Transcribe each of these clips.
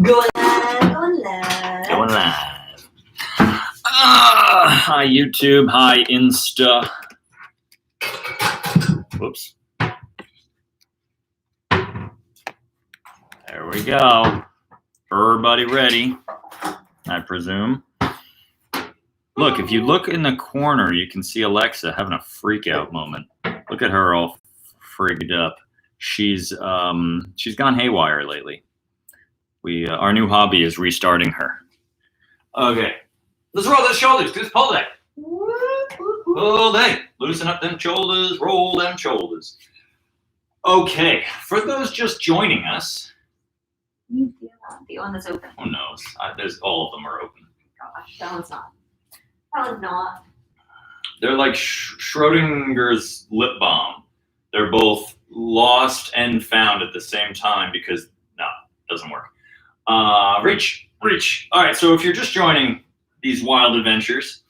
Going live, going live. Going live. Hi, YouTube. Hi, Insta. Whoops. There we go. Everybody ready, I presume. Look, if you look in the corner, you can see Alexa having a freak out moment. Look at her all frigged up. She's gone haywire lately. Our new hobby is restarting her. Okay, let's roll those shoulders. Do this pull day. Pull day. Loosen up them shoulders. Roll them shoulders. Okay, for those just joining us. You feel the one that's open. Who knows? There's all of them are open. Gosh, that one's not. That one's not. They're like Schrodinger's lip balm. They're both lost and found at the same time because no, it doesn't work. Reach. All right, so if you're just joining these wild adventures,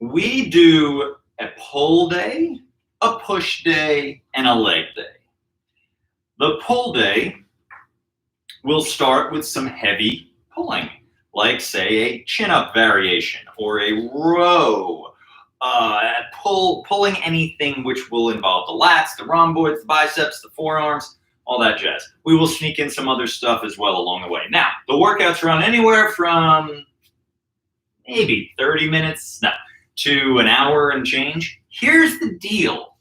we do a pull day, a push day, and a leg day. The pull day will start with some heavy pulling, like say a chin-up variation or a row, pulling anything which will involve the lats, the rhomboids, the biceps, the forearms, all that jazz. We will sneak in some other stuff as well along the way. Now, the workouts run anywhere from maybe 30 minutes to an hour and change. Here's the deal.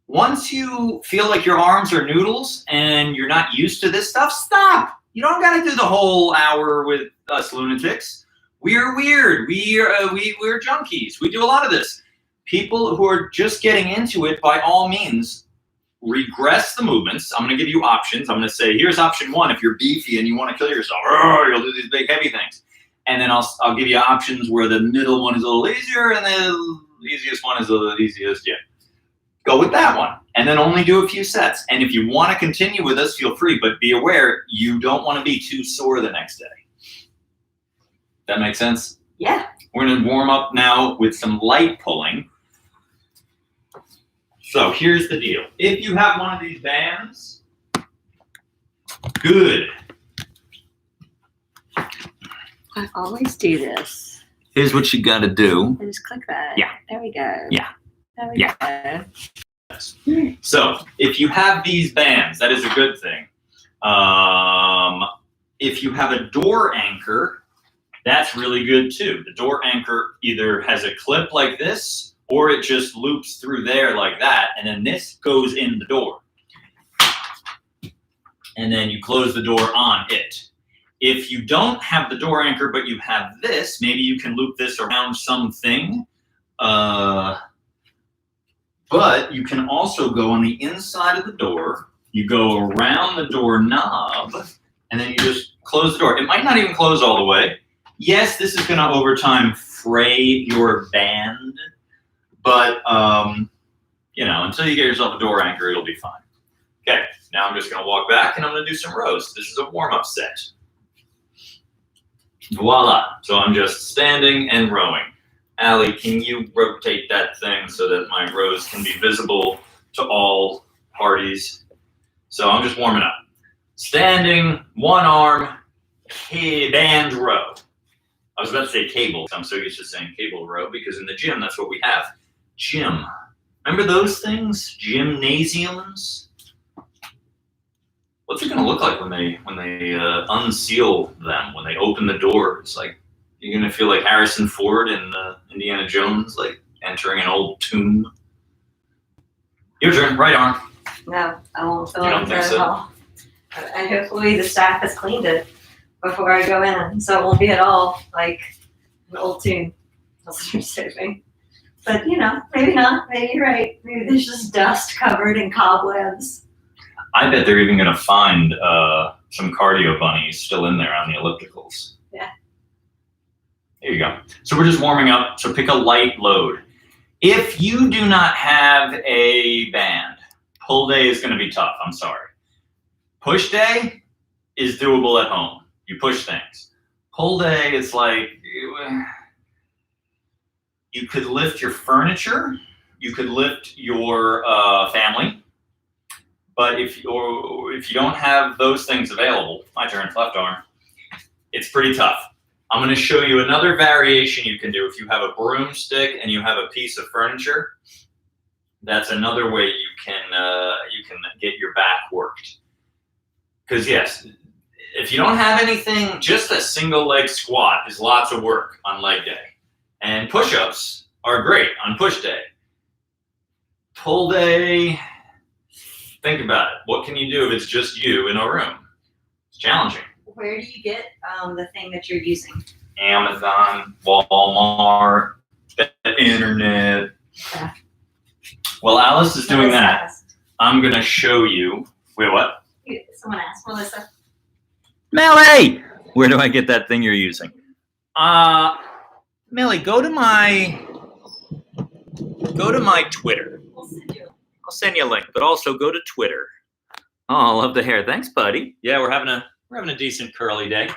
Once you feel like your arms are noodles and you're not used to this stuff, stop. You don't got to do the whole hour with us lunatics. We're weird. We're junkies. We do a lot of this. People who are just getting into it, by all means, regress the movements. I'm going to give you options. I'm going to say, here's option one. If you're beefy and you want to kill yourself, you'll do these big heavy things. And then I'll give you options where the middle one is a little easier and the easiest one is the easiest. Yeah. Go with that one. And then only do a few sets. And if you want to continue with us, feel free. But be aware, you don't want to be too sore the next day. That makes sense? Yeah. We're going to warm up now with some light pulling. So here's the deal. If you have one of these bands, good. I always do this. Here's what you got to do. I just click that. Yeah. There we go. Yeah. There we go. So if you have these bands, that is a good thing. If you have a door anchor, that's really good too. The door anchor either has a clip like this, or it just loops through there like that, and then this goes in the door. And then you close the door on it. If you don't have the door anchor, but you have this, maybe you can loop this around something. But you can also go on the inside of the door. You go around the door knob, and then you just close the door. It might not even close all the way. Yes, this is going to, over time, fray your band. But, until you get yourself a door anchor, it'll be fine. Okay, now I'm just going to walk back, and I'm going to do some rows. This is a warm-up set. Voila. So I'm just standing and rowing. Allie, can you rotate that thing so that my rows can be visible to all parties? So I'm just warming up. Standing, one arm, band row. I was about to say cable. I'm so used to saying cable row because in the gym, that's what we have. Gym. Remember those things? Gymnasiums? What's it going to look like when they unseal them, when they open the door? It's like, you're going to feel like Harrison Ford in Indiana Jones, like entering an old tomb. Your turn, right arm. No, I won't feel You it don't think at so? all. And hopefully the staff has cleaned it before I go in, so it won't be at all like an old tomb. That's what you're saying. But maybe not. Maybe you're right. Maybe there's just dust covered in cobwebs. I bet they're even going to find some cardio bunnies still in there on the ellipticals. Yeah. There you go. So we're just warming up. So pick a light load. If you do not have a band, pull day is going to be tough. I'm sorry. Push day is doable at home. You push things. Pull day is like, you could lift your furniture. You could lift your family. But if you don't have those things available, my turn, left arm, It's pretty tough. I'm going to show you another variation you can do. If you have a broomstick and you have a piece of furniture, that's another way you can get your back worked. Because yes, if you don't have anything, just a single leg squat is lots of work on leg day. And push-ups are great on push day. Pull day, think about it. What can you do if it's just you in a room? It's challenging. Where do you get the thing that you're using? Amazon, Walmart, the internet. Yeah. Well, Alice is doing Melissa that. asked. I'm going to show you. Wait, what? Someone asked Melissa. Melly! Where do I get that thing you're using? Melly, go to my Twitter. We'll send you. I'll send you a link, but also go to Twitter. Oh, I love the hair. Thanks, buddy. Yeah, we're having a decent curly day.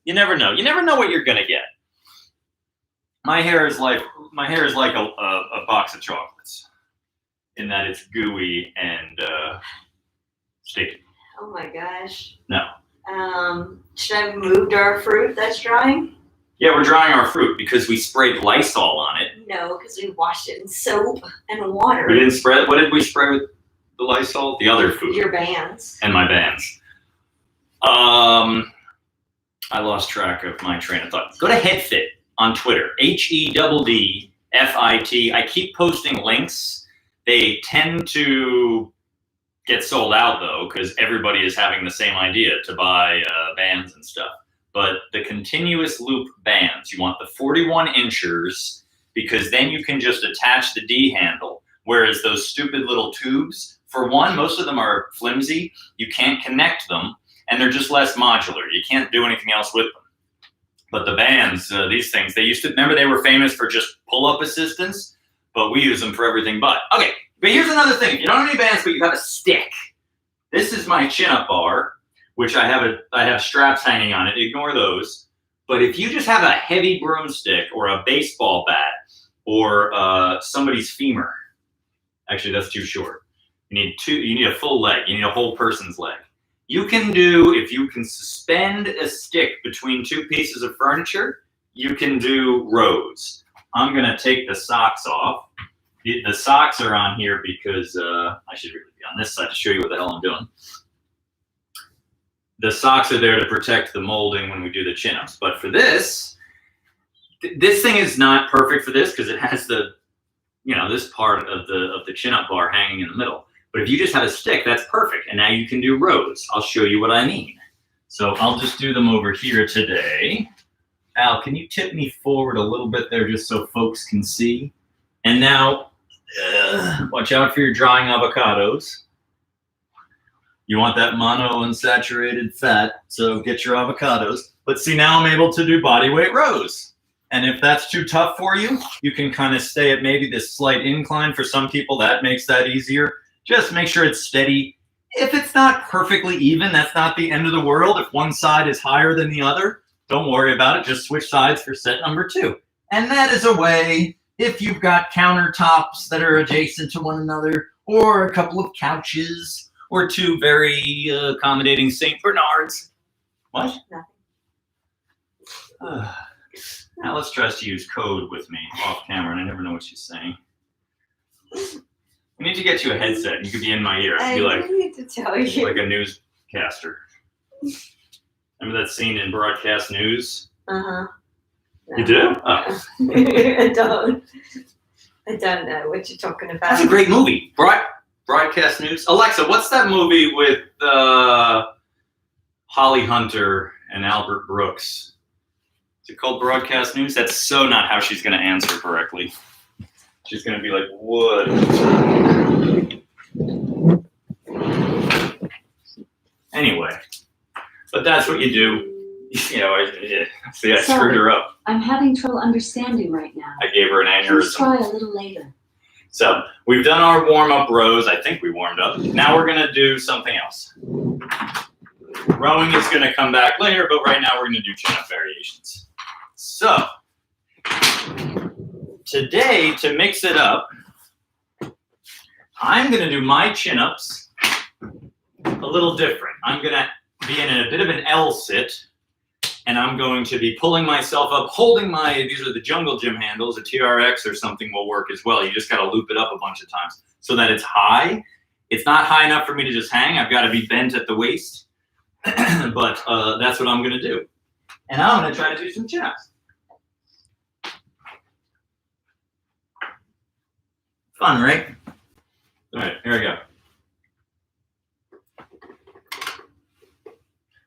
You never know. You never know what you're gonna get. My hair is like a box of chocolates, in that it's gooey and sticky. Oh my gosh. No. Should I have moved our fruit that's drying? Yeah, we're drying our fruit because we sprayed Lysol on it. No, because we washed it in soap and water. We didn't spray. What did we spray with the Lysol? The other food. Your bands. And my bands. I lost track of my train of thought. Go to HeadFit on Twitter. HEDDFIT. I keep posting links. They tend to get sold out though, because everybody is having the same idea to buy bands and stuff. But the continuous loop bands, you want the 41 inchers, because then you can just attach the D handle. Whereas those stupid little tubes, for one, most of them are flimsy. You can't connect them, and they're just less modular. You can't do anything else with them. But the bands, these things, remember they were famous for just pull-up assistance, but we use them for everything but. Okay, but here's another thing. If you don't have any bands, but you have a stick. This is my chin-up bar, which I have straps hanging on it. Ignore those. But if you just have a heavy broomstick or a baseball bat or somebody's femur, actually that's too short. You need a full leg. You need a whole person's leg. If you can suspend a stick between two pieces of furniture, you can do rows. I'm gonna take the socks off. The socks are on here because I should really be on this side to show you what the hell I'm doing. The socks are there to protect the molding when we do the chin-ups. But for this thing is not perfect for this because it has this part of the chin-up bar hanging in the middle. But if you just have a stick, that's perfect. And now you can do rows. I'll show you what I mean. So I'll just do them over here today. Al, can you tip me forward a little bit there just so folks can see? And now, watch out for your drying avocados. You want that monounsaturated fat, so get your avocados. But see, now I'm able to do body weight rows. And if that's too tough for you, you can kind of stay at maybe this slight incline. For some people, that makes that easier. Just make sure it's steady. If it's not perfectly even, that's not the end of the world. If one side is higher than the other, don't worry about it. Just switch sides for set number 2. And that is a way, if you've got countertops that are adjacent to one another, or a couple of couches, or 2 very accommodating St. Bernards. What? Nothing. Alice tries to use code with me off camera, and I never know what she's saying. I need to get you a headset. You could be in my ear. I could be need to tell you. like a newscaster. Remember that scene in Broadcast News? Uh-huh. No. You do? Oh. I don't know what you're talking about. That's a great movie. Broadcast News. Alexa, what's that movie with Holly Hunter and Albert Brooks? Is it called Broadcast News? That's so not how she's going to answer correctly. She's going to be like, what? Anyway, but that's what you do. See, I screwed her up. I'm having trouble understanding right now. I gave her an Please aneurysm. try a little later. So we've done our warm-up rows. I think we warmed up. Now we're going to do something else. Rowing is going to come back later, but right now we're going to do chin-up variations. So today, to mix it up, I'm going to do my chin-ups a little different. I'm going to be in a bit of an L sit, and I'm going to be pulling myself up, holding these are the jungle gym handles, a TRX or something will work as well. You just gotta loop it up a bunch of times so that it's high. It's not high enough for me to just hang. I've gotta be bent at the waist, but that's what I'm gonna do. And now I'm gonna try to do some chin-ups. Fun, right? All right, here we go.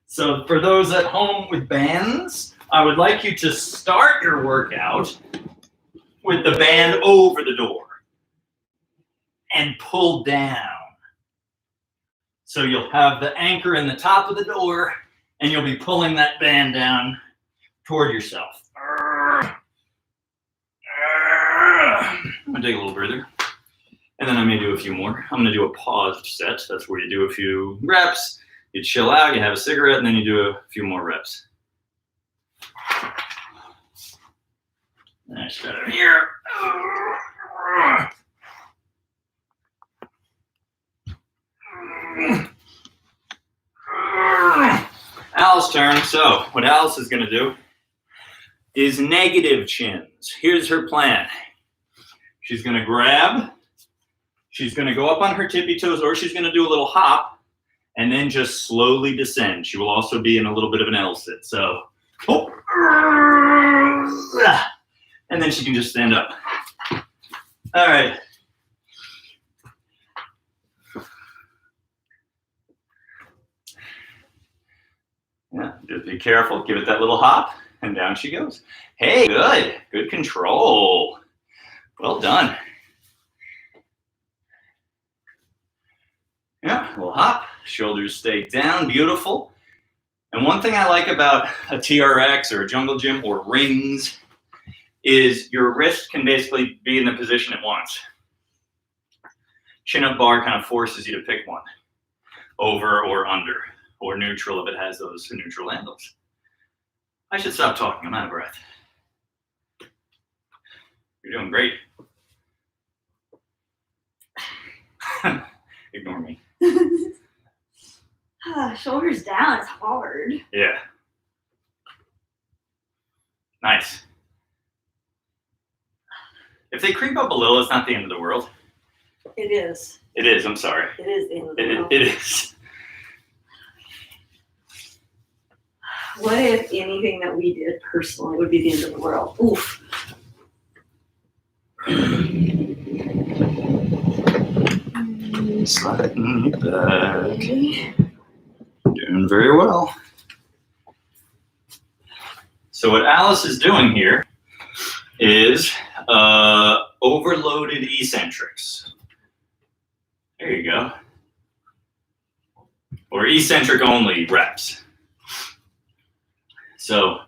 So for those at home with bands, I would like you to start your workout with the band over the door and pull down. So you'll have the anchor in the top of the door and you'll be pulling that band down toward yourself. I'm gonna take a little breather. And then I may do a few more. I'm gonna do a paused set. That's where you do a few reps. You chill out, you have a cigarette, and then you do a few more reps. And I start over here. Alice's turn. So what Alice is gonna do is negative chins. Here's her plan. She's gonna grab, she's gonna go up on her tippy toes, or she's gonna do a little hop, and then just slowly descend. She will also be in a little bit of an L sit. So, oh, and then she can just stand up. All right. Yeah, just be careful. Give it that little hop, and down she goes. Hey, good. Good control. Well done. Yeah, a little hop. Shoulders stay down, beautiful. And one thing I like about a TRX or a jungle gym or rings is your wrist can basically be in the position it wants. Chin up bar kind of forces you to pick one, over or under, or neutral if it has those neutral handles. I should stop talking, I'm out of breath. You're doing great. Ignore me. Shoulders down is hard. Yeah. Nice. If they creep up a little, it's not the end of the world. It is. It is, I'm sorry. It is the end of the world. It is. What if anything that we did personally would be the end of the world? Oof. Sliding back. Doing very well. So what Alice is doing here is overloaded eccentrics. There you go. Or eccentric only reps. So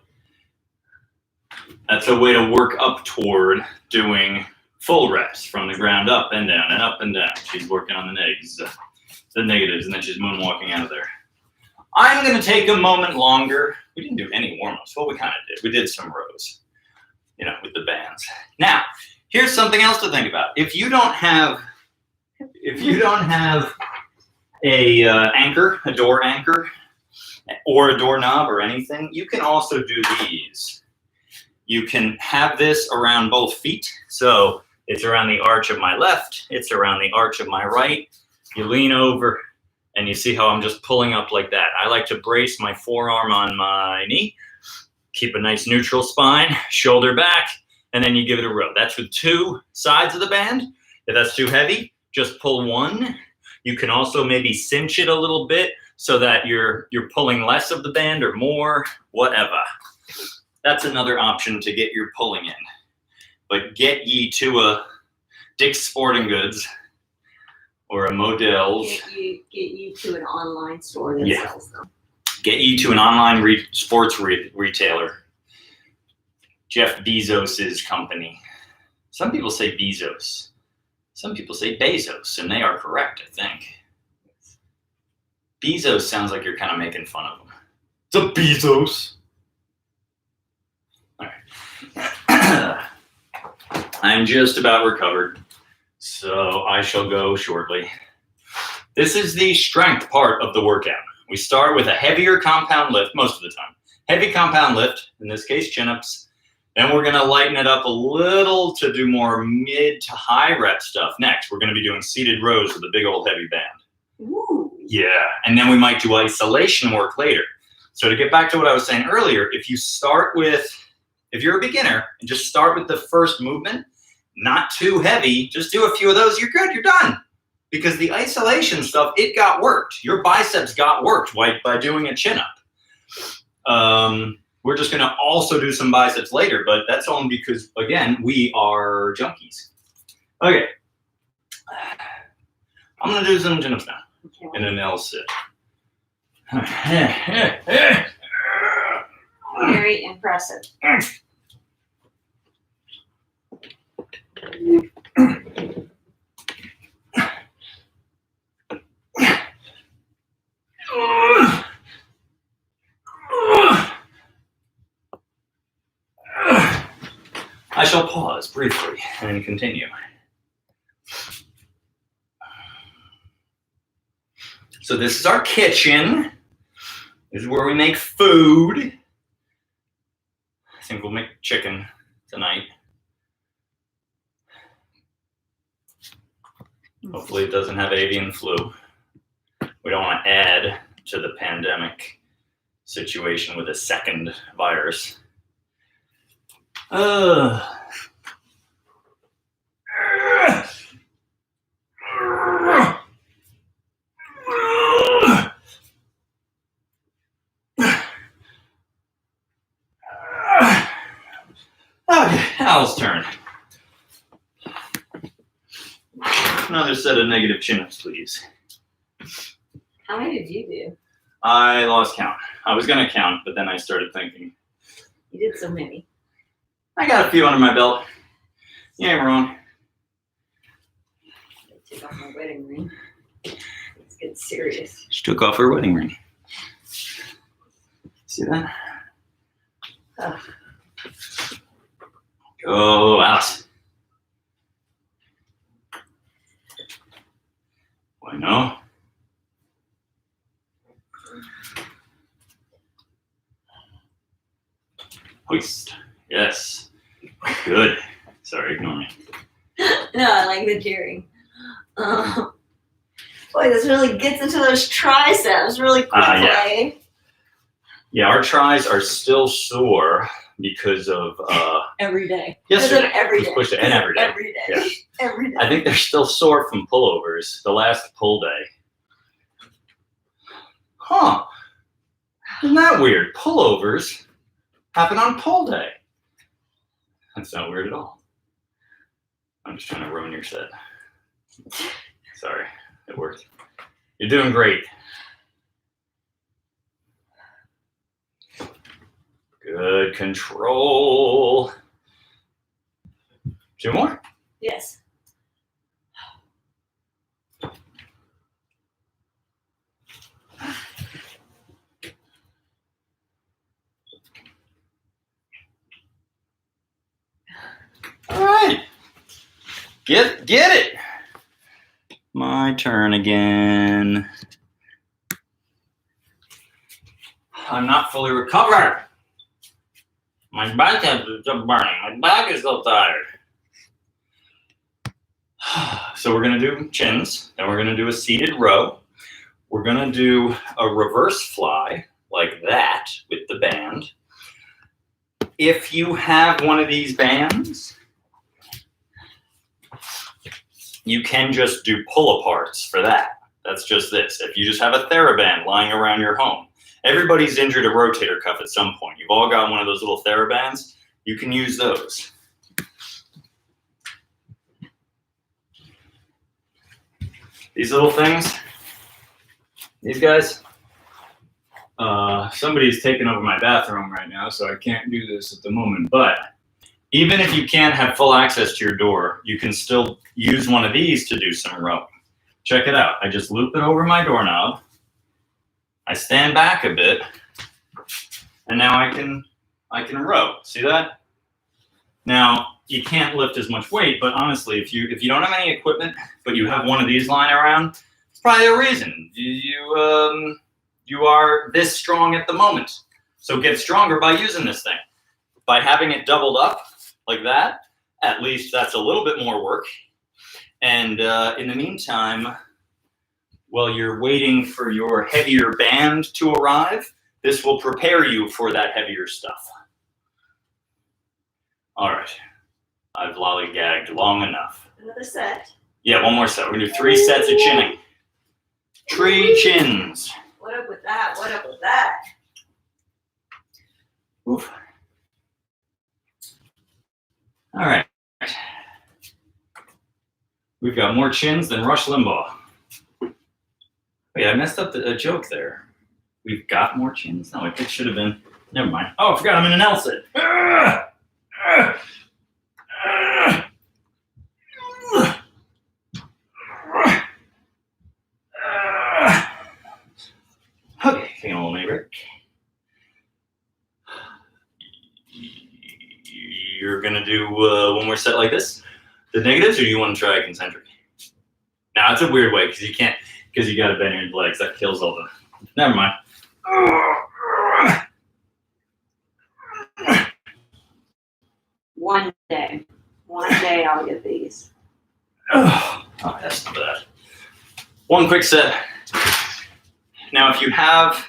that's a way to work up toward doing full reps from the ground up and down and up and down. She's working on the negatives, and then she's moonwalking out of there. I'm gonna take a moment longer. We didn't do any warm-ups. Well, we kind of did. We did some rows, with the bands. Now, here's something else to think about. If you don't have a anchor, a door anchor, or a doorknob or anything, you can also do these. You can have this around both feet. So it's around the arch of my left, it's around the arch of my right. You lean over and you see how I'm just pulling up like that. I like to brace my forearm on my knee, keep a nice neutral spine, shoulder back, and then you give it a row. That's with two sides of the band. If that's too heavy, just pull one. You can also maybe cinch it a little bit so that you're pulling less of the band or more, whatever. That's another option to get your pulling in. But get ye to a Dick's Sporting Goods or a Modell's. Get you to an online store that sells them. Get ye to an online sports retailer. Jeff Bezos's company. Some people say Bezos. Some people say Bezos, and they are correct, I think. Bezos sounds like you're kind of making fun of him. It's a Bezos. All right. I'm just about recovered, so I shall go shortly. This is the strength part of the workout. We start with a heavier compound lift most of the time. heavy compound lift, in this case chin-ups. Then we're gonna lighten it up a little to do more mid to high rep stuff. Next, we're gonna be doing seated rows with a big old heavy band. Ooh. Yeah, and then we might do isolation work later. So to get back to what I was saying earlier, if you're a beginner, and just start with the first movement, not too heavy, just do a few of those, you're good, you're done. Because the isolation stuff, it got worked. Your biceps got worked by doing a chin-up. We're just gonna also do some biceps later, but that's only because, again, we are junkies. Okay. I'm gonna do some chin-ups now. Okay. In an L sit. Very impressive. I shall pause briefly and continue. So this is our kitchen. This is where we make food. I think we'll make chicken tonight. Hopefully it doesn't have avian flu. We don't want to add to the pandemic situation with a second virus. Okay, Al's turn. Another set of negative chin-ups, please. How many did you do? I lost count. I was gonna count, but then I started thinking. You did so many. I got a few under my belt. You ain't wrong. I took off my wedding ring. Let's get serious. She took off her wedding ring. See that? Oh. Go out. Why no? Hoist. Yes. Good. Sorry, ignore me. No, I like the cheering. Boy, this really gets into those triceps really quickly. Yeah. Yeah, our tries are still sore because of Every day. yesterday. Every We day. pushed it, and every day. Every day. Yeah. Every day. I think they're still sore from pullovers, the last pull day. Huh. Isn't that weird? Pullovers happen on pull day. That's not weird at all. I'm just trying to ruin your set. Sorry, it worked. You're doing great. Good control. 2 more? Yes. All right. Get it. My turn again. I'm not fully recovered. My biceps is still burning. My back is still tired. So we're gonna do chins, then we're gonna do a seated row. We're gonna do a reverse fly like that with the band. If you have one of these bands, you can just do pull-aparts for that. That's just this. If you just have a TheraBand lying around your home, everybody's injured a rotator cuff at some point. You've all got one of those little TheraBands. You can use those. These little things, these guys, somebody's taking over my bathroom right now, so I can't do this at the moment. But even if you can't have full access to your door, you can still use one of these to do some rowing. Check it out. I just loop it over my doorknob. I stand back a bit, and now I can row. See that? Now you can't lift as much weight, but honestly, if you don't have any equipment, but you have one of these lying around, it's probably a reason. You are this strong at the moment. So get stronger by using this thing. By having it doubled up like that, at least that's a little bit more work. And in the meantime, while you're waiting for your heavier band to arrive, this will prepare you for that heavier stuff. All right, I've lollygagged long enough. Another set. Yeah, one more set. We're gonna do 3 sets of chinning. Tree chins. What up with that? What up with that? Oof. All right. We've got more chins than Rush Limbaugh. Wait, I messed up a joke there. We've got more chins? No, it should have been. Never mind. Oh, I forgot I'm in an L set. Okay, hang on a minute, Rick. You're gonna do one more set like this, the negatives, or you want to try concentric? Now it's a weird way because you can't, because you got to bend your legs. That kills all the. Never mind. One day I'll get these. Oh, that's not bad. One quick set. Now, if you have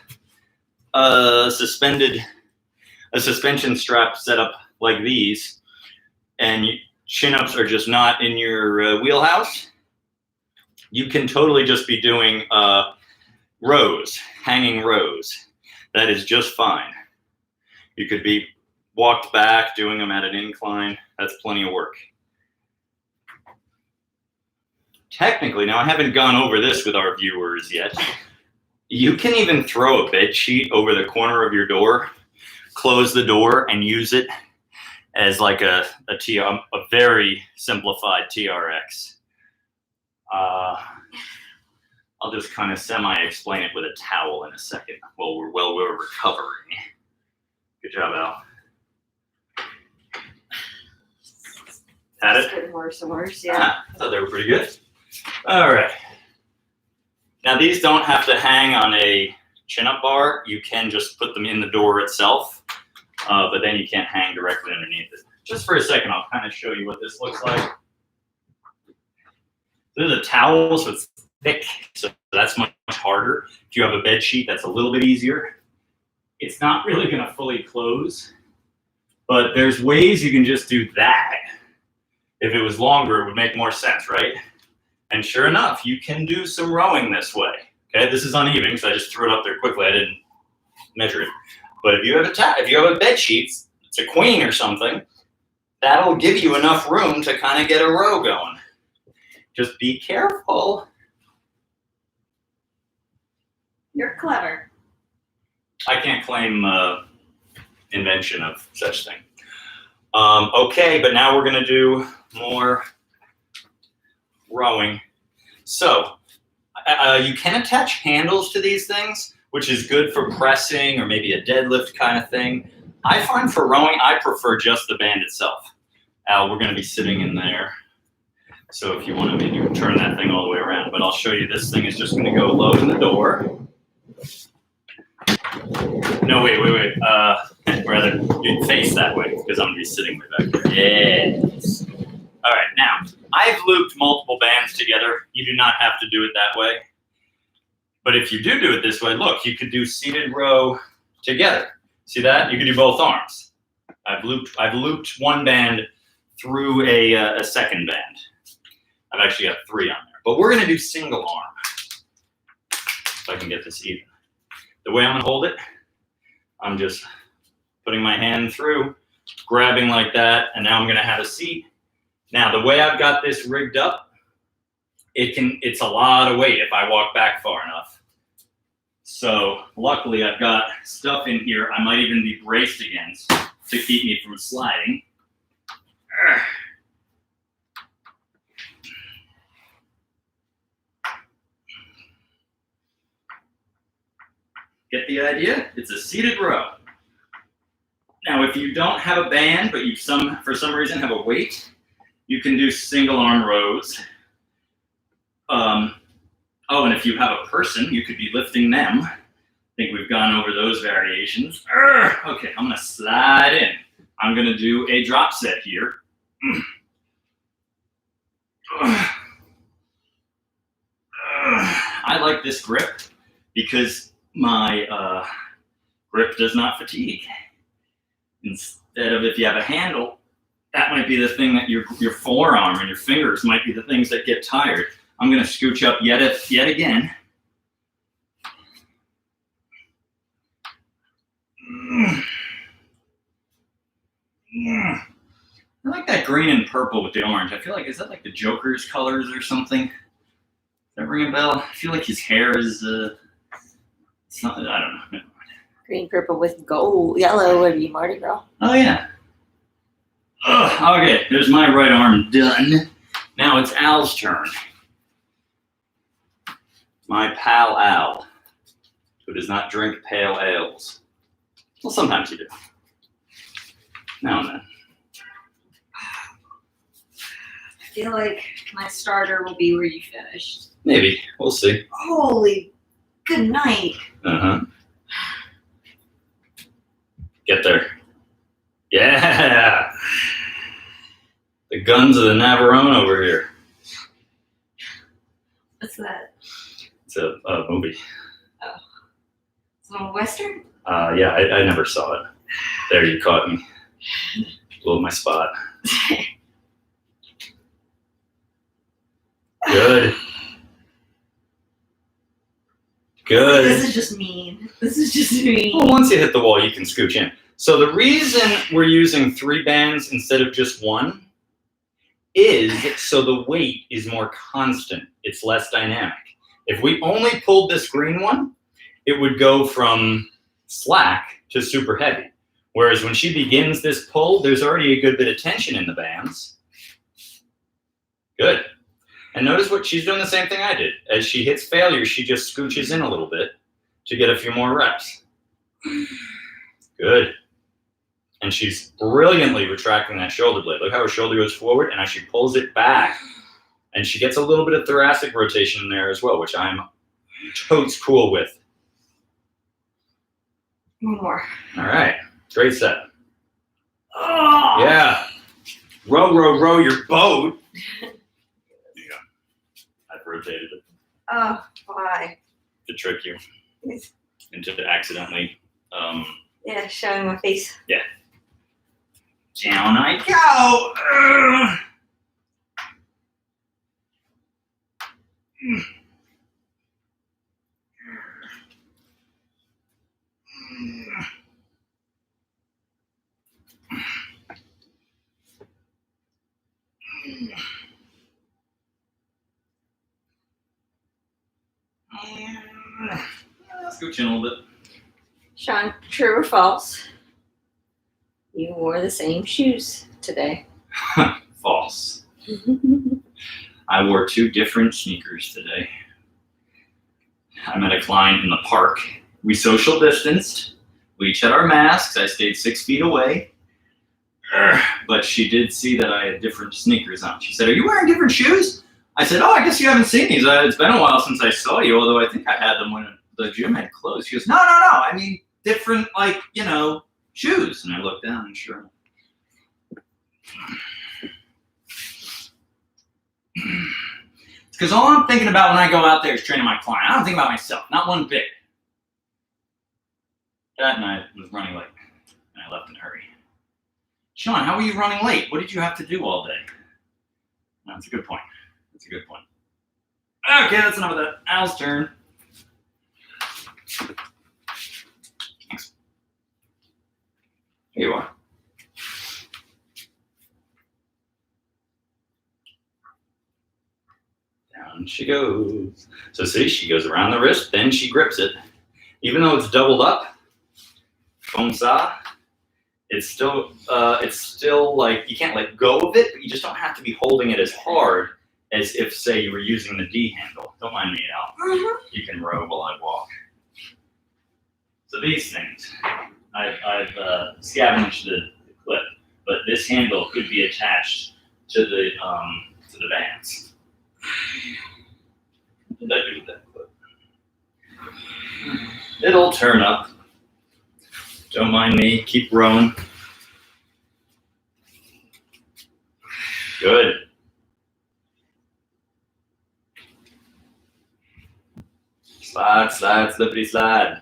a suspension strap set up like these, and chin-ups are just not in your wheelhouse, you can totally just be doing rows, hanging rows. That is just fine. You could be walked back, doing them at an incline. That's plenty of work. Technically, now I haven't gone over this with our viewers yet. You can even throw a bed sheet over the corner of your door, close the door, and use it as like a very simplified TRX. I'll just kind of semi-explain it with a towel in a second while we're recovering. Good job, Al. Had it? Getting worse and worse, yeah. I thought they were pretty good. All right. Now these don't have to hang on a chin-up bar. You can just put them in the door itself, but then you can't hang directly underneath it. Just for a second, I'll kind of show you what this looks like. This is a towel, so it's thick, so that's much harder. If you have a bed sheet, that's a little bit easier. It's not really going to fully close, but there's ways you can just do that. If it was longer, it would make more sense, right? And sure enough, you can do some rowing this way. Okay, this is uneven because I just threw it up there quickly. I didn't measure it. But if you have a bed sheet, it's a queen or something, that'll give you enough room to kind of get a row going. Just be careful. You're clever. I can't claim invention of such thing. Okay, but now we're gonna do more rowing. So you can attach handles to these things, which is good for pressing or maybe a deadlift kind of thing. I find for rowing, I prefer just the band itself. Al, we're gonna be sitting in there. So if you want to, maybe you can turn that thing all the way around, but I'll show you this thing is just gonna go low in the door. No, wait. Rather, you face that way because I'm gonna be sitting way back there. Yes. All right, now, I've looped multiple bands together. You do not have to do it that way. But if you do it this way, look, you could do seated row together. See that? You could do both arms. I've looped one band through a second band. I've actually got 3 on there. But we're gonna do single arm. If I can get this even. The way I'm gonna hold it, I'm just putting my hand through, grabbing like that, and now I'm gonna have a seat. Now, the way I've got this rigged up, it's a lot of weight if I walk back far enough. So luckily I've got stuff in here I might even be braced against to keep me from sliding. Get the idea? It's a seated row. Now, if you don't have a band, but you for some reason have a weight, you can do single arm rows. And if you have a person, you could be lifting them think we've gone over those variations. Okay, I'm gonna slide in. I'm gonna do a drop set here. I like this grip because my grip does not fatigue. Instead of if you have a handle, that might be the thing that your forearm and your fingers might be the things that get tired. I'm gonna scooch up yet again. I like that green and purple with the orange. I feel like, is that like the Joker's colors or something? Does that ring a bell? I feel like his hair is, it's not, I don't know. Green, purple with gold, yellow would be Mardi Gras. Oh, yeah. Ugh, okay, there's my right arm done. Now it's Al's turn. My pal Al, who does not drink pale ales. Well, sometimes you do. Now and then. I feel like my starter will be where you finished. Maybe. We'll see. Holy good night. Uh-huh. Get there. Yeah! The guns of the Navarone over here. What's that? It's a movie. Is it a Western? Yeah, I never saw it. There, you caught me. Blew my spot. Good. Good. This is just mean. This is just mean. Well, once you hit the wall, you can scooch in. So the reason we're using 3 bands instead of just 1 is so the weight is more constant. It's less dynamic. If we only pulled this green one, it would go from slack to super heavy. Whereas when she begins this pull, there's already a good bit of tension in the bands. Good. And notice what she's doing the same thing I did. As she hits failure, she just scooches in a little bit to get a few more reps. Good. And she's brilliantly retracting that shoulder blade. Look how her shoulder goes forward and as she pulls it back. And she gets a little bit of thoracic rotation in there as well, which I'm totes cool with. One more. All right. Great set. Oh. Yeah. Row, row, row your boat. Yeah. I've rotated it Oh, why? to trick you into accidentally. Yeah, showing my face. Down I go. Ugh. Scooch in a little bit. Sean, true or false? You wore the same shoes today. False. I wore 2 different sneakers today. I met a client in the park. We social distanced. We each had our masks. I stayed 6 feet away. But she did see that I had different sneakers on. She said, "Are you wearing different shoes?" I said, "Oh, I guess you haven't seen these. It's been a while since I saw you, although I think I had them when the gym had closed." She goes, No. I mean, different, like, shoes." And I looked down and sure. It's because all I'm thinking about when I go out there is training my client. I don't think about myself, not one bit. That night I was running late, and I left in a hurry. "Sean, how were you running late? What did you have to do all day?" That's a good point. Okay, that's enough of that. Al's turn. Thanks. Here you are. Down she goes. So see, she goes around the wrist, then she grips it. Even though it's doubled up, comme ça, it's still like, you can't let go of it, but you just don't have to be holding it as hard as if, say, you were using the D handle. Don't mind me, Al. You can row while I walk. So these things, I've scavenged the clip, but this handle could be attached to the bands. What did I do with that clip? It'll turn up. Don't mind me. Keep rowing. Good. Slide, slide, slippity slide.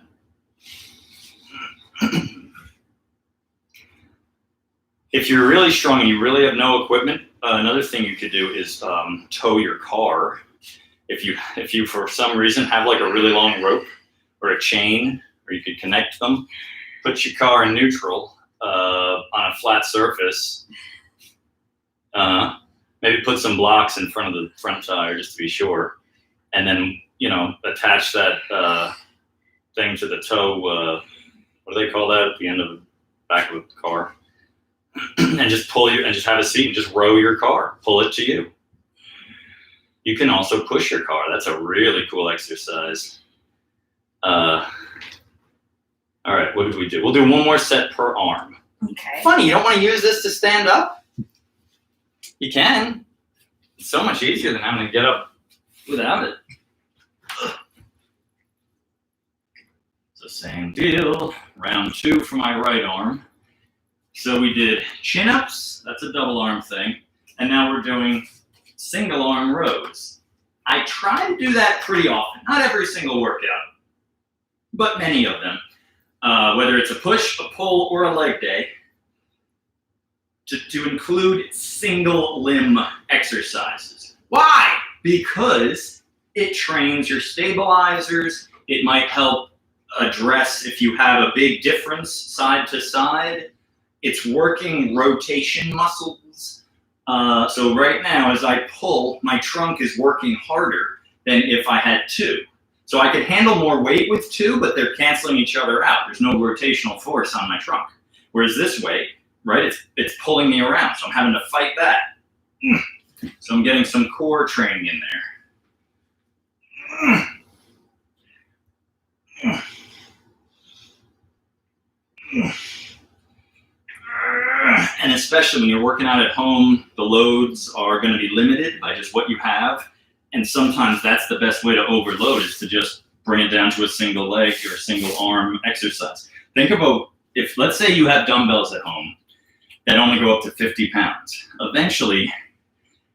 If you're really strong and you really have no equipment, another thing you could do is tow your car. If you for some reason have like a really long rope or a chain, or you could connect them, put your car in neutral on a flat surface. Maybe put some blocks in front of the front tire just to be sure, and then attach that thing to the tow. What do they call that at the end of the back of the car? And just pull you, and just have a seat and just row your car, pull it to you. You can also push your car. That's a really cool exercise. All right, what did we do? We'll do one more set per arm. Okay. Funny, you don't want to use this to stand up? You can. It's so much easier than having to get up without it. It's the same deal. Round 2 for my right arm. So we did chin-ups, that's a double arm thing, and now we're doing single arm rows. I try to do that pretty often, not every single workout, but many of them. Whether it's a push, a pull, or a leg day, to include single limb exercises. Why? Because it trains your stabilizers, it might help address if you have a big difference side to side. It's working rotation muscles. So right now, as I pull, my trunk is working harder than if I had 2. So I could handle more weight with 2, but they're canceling each other out. There's no rotational force on my trunk. Whereas this way, right, it's pulling me around, so I'm having to fight that. So I'm getting some core training in there. And especially when you're working out at home, the loads are going to be limited by just what you have. And sometimes that's the best way to overload, is to just bring it down to a single leg or a single arm exercise. Think about if, let's say you have dumbbells at home that only go up to 50 pounds. Eventually,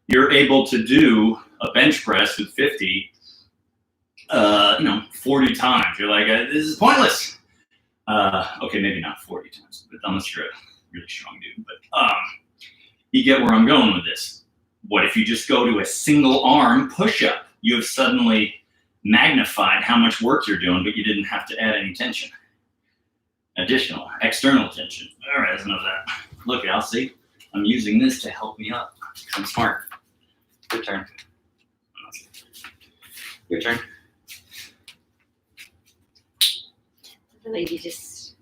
you're able to do a bench press with 50, 40 times. You're like, this is pointless. Okay, maybe not 40 times, but unless you're a really strong dude. But you get where I'm going with this. What if you just go to a single arm push-up? You have suddenly magnified how much work you're doing, but you didn't have to add any tension. Additional, external tension. All right, that's enough of that. Look, I'll see. I'm using this to help me up. I'm smart. Your turn. Your turn. The lady just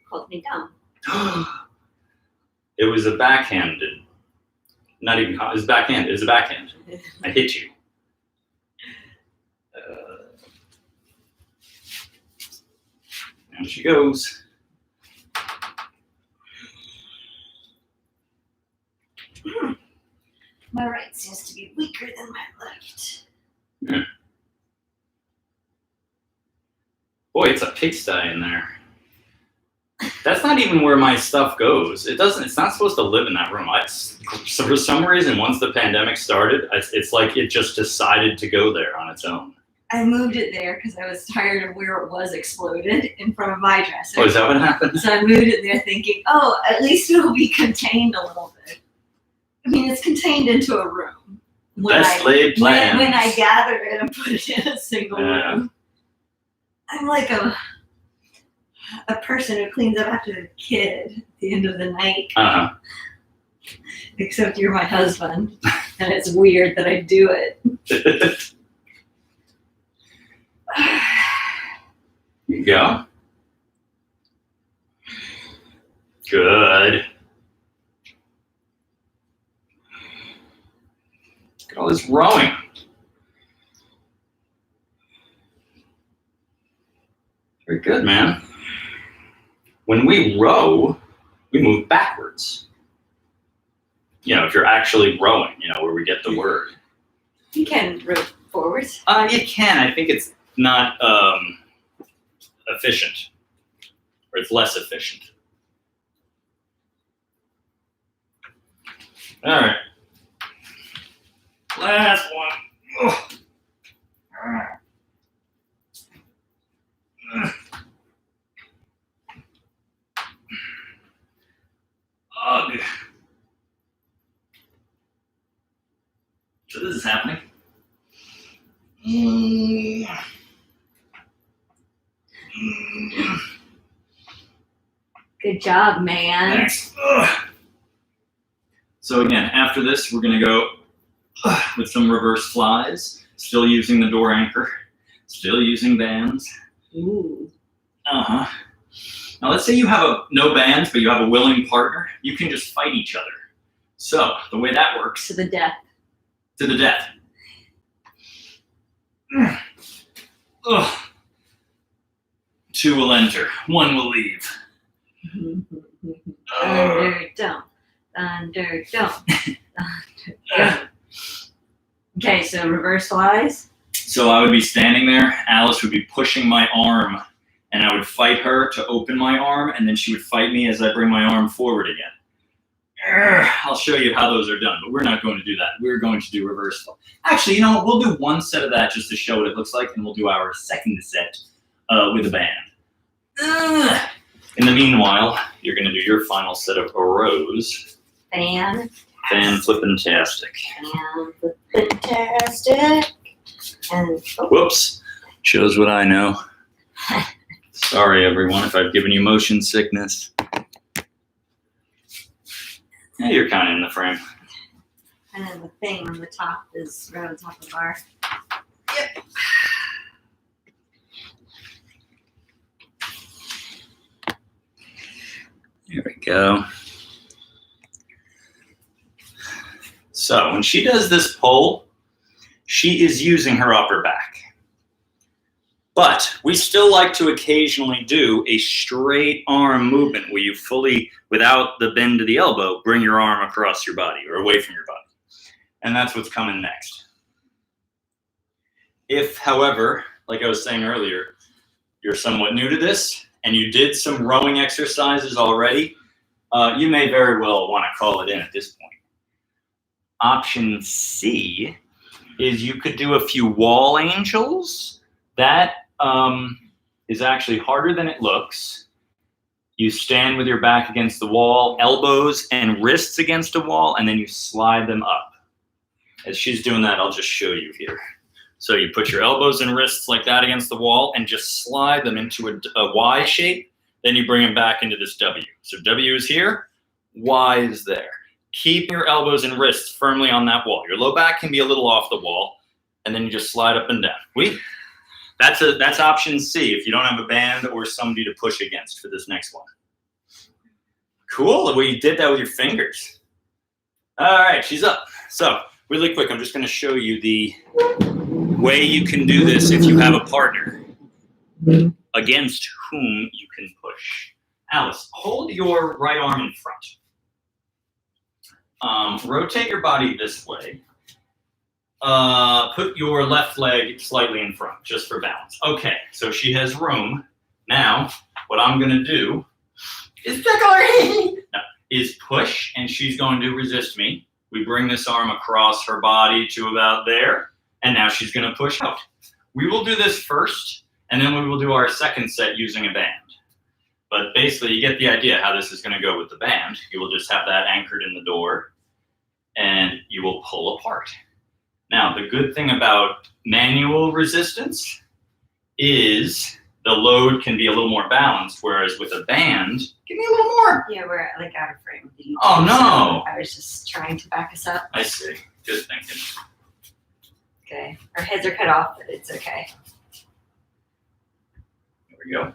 called me dumb. It was a backhanded. Not even, it was backhand. It was a backhand. I hit you. Down she goes. My right seems to be weaker than my left. Boy, it's a pigsty in there. That's not even where my stuff goes. It's not supposed to live in that room. So for some reason, once the pandemic started, it's like it just decided to go there on its own. I moved it there because I was tired of where it was exploded in front of my dresser. Oh, is that what happened? So I moved it there thinking, oh, at least it'll be contained a little bit. I mean, it's contained into a room. Best laid plans. When I gather it and put it in a single room. I'm like a person who cleans up after the kid at the end of the night. Uh-huh. Except you're my husband, and it's weird that I do it. You go. Good. Look at all this rowing. Very good, man. When we row, we move backwards. If you're actually rowing, where we get the word. You can row forwards. You can. I think it's not efficient, or it's less efficient. All right. Last one. Ugh. Ugh. So this is happening. Good job, man. Thanks. Ugh. So again, after this, we're gonna go with some reverse flies, still using the door anchor, still using bands. Ooh. Uh-huh. Now let's say you have no bands, but you have a willing partner, you can just fight each other. So the way that works, To the death. to the death. Ugh. 2 will enter, 1 will leave. Thunderdome. Thunderdome. Thunderdome. Okay, so reverse flies. So I would be standing there, Alice would be pushing my arm, and I would fight her to open my arm, and then she would fight me as I bring my arm forward again. I'll show you how those are done, but we're not going to do that. We're going to do reverse fly. Actually, you know what? We'll do 1 set of that just to show what it looks like, and we'll do our second set with a band. In the meanwhile, you're going to do your final set of rows. Fan. Fan flippin-tastic. Fantastic. And Whoops. Shows what I know. Sorry, everyone, if I've given you motion sickness. Yeah, you're kind of in the frame. and then the thing on the top is right on top of our. Yep. There we go. So when she does this pull, she is using her upper back. But we still like to occasionally do a straight arm movement where you fully, without the bend to the elbow, bring your arm across your body or away from your body. And that's what's coming next. If, however, like I was saying earlier, you're somewhat new to this and you did some rowing exercises already, you may very well want to call it in at this point. Option C is you could do a few wall angels. That is actually harder than it looks. You stand with your back against the wall, elbows and wrists against a wall, and then you slide them up. As she's doing that, I'll just show you here. So you put your elbows and wrists like that against the wall and just slide them into a Y shape. Then you bring them back into this W. So W is here, Y is there. Keep your elbows and wrists firmly on that wall. Your low back can be a little off the wall, and then you just slide up and down. That's option C if you don't have a band or somebody to push against for this next one. Cool, well, you did that with your fingers. All right, she's up. So really quick, I'm just gonna show you the way you can do this if you have a partner against whom you can push. Alice, hold your right arm in front. Rotate your body this way. Put your left leg slightly in front, just for balance. Okay, so she has room. Now, what I'm gonna do is is push, and she's going to resist me. We bring this arm across her body to about there, and now she's gonna push out. We will do this first, and then we will do our second set using a band. But basically, you get the idea how this is gonna go with the band. You will just have that anchored in the door, and you will pull apart. Now, the good thing about manual resistance is the load can be a little more balanced, whereas with a band, give me a little more. Yeah, we're like out of frame with the Oh, no. I was just trying to back us up. I see. Good thinking. Okay. Our heads are cut off, but it's okay. There we go.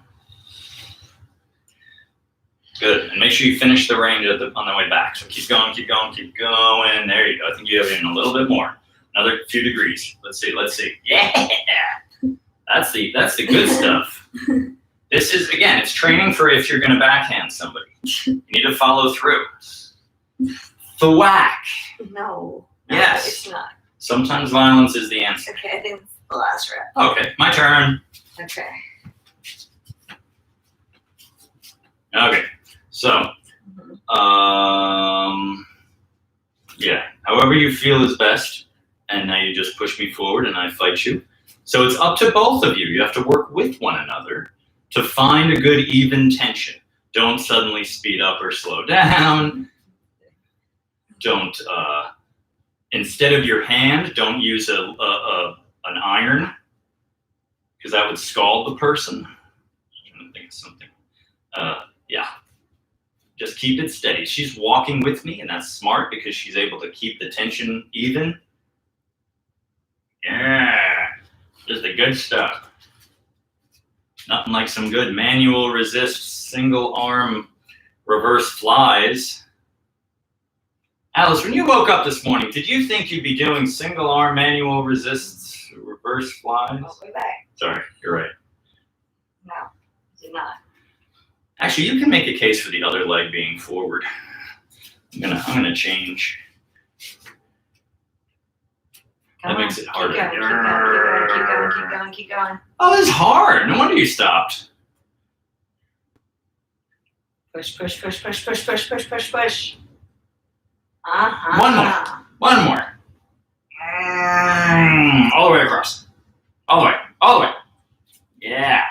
Good. And make sure you finish the range on the way back. So keep going, keep going, keep going. There you go. I think you have even a little bit more. Another few degrees. Let's see. Yeah. That's the good stuff. This is, again, it's training for if you're going to backhand somebody. You need to follow through. Thwack. No. Yes. It's not. Sometimes violence is the answer. Okay, I think it's the last rep. Okay, my turn. Okay. Okay, so, yeah, however you feel is best, and now you just push me forward and I fight you. So it's up to both of you. You have to work with one another to find a good even tension. Don't suddenly speed up or slow down. Don't, instead of your hand, don't use an iron, because that would scald the person. I'm trying to think of something. Yeah. Just keep it steady. She's walking with me, and that's smart because she's able to keep the tension even. Yeah, just the good stuff. Nothing like some good manual resist single arm reverse flies. Alice, when you woke up this morning, did you think you'd be doing single arm manual resists reverse flies? All the way back. Sorry, you're right. No, did not. Actually, you can make a case for the other leg being forward. I'm gonna change. Come That makes on, it harder. Keep going, keep going. Oh, this is hard. No wonder you stopped. Push. One more. One more. All the way across. All the way. Yeah.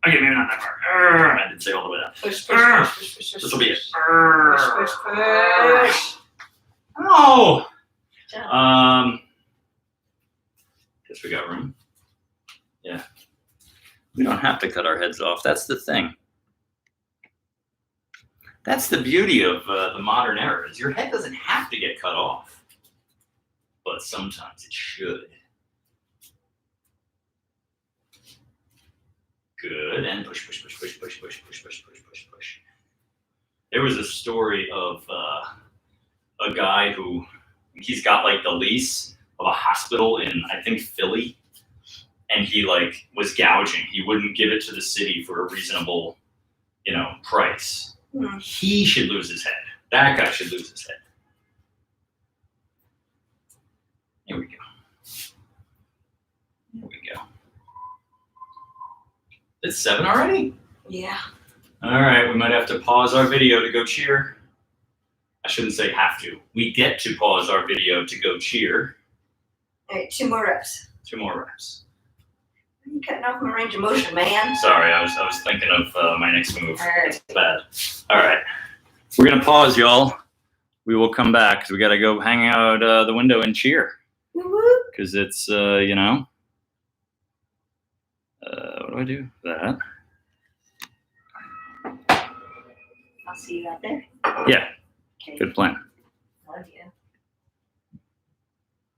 Okay, maybe not that far. I did say all the way down. Push. This will be it. Push. Oh. Good job. Guess we got room. Yeah. We don't have to cut our heads off. That's the thing. That's the beauty of the modern era, is your head doesn't have to get cut off. But sometimes it should. Good, and push. There was a story of a guy who, he's got like the lease of a hospital in, I think, Philly, and he like was gouging. He wouldn't give it to the city for a reasonable, price. He should lose his head. That guy should lose his head. Here we go. It's 7 already? Yeah. All right, we might have to pause our video to go cheer. I shouldn't say have to. We get to pause our video to go cheer. All right, 2 more reps. 2 more reps. You're cutting off my range of motion, man. Sorry, I was thinking of my next move. All right. It's bad. All right, we're gonna pause, y'all. We will come back because we gotta go hang out the window and cheer. Woo-woo. Because it's what do I do? That. I'll see you out there. Yeah. Okay. Good plan.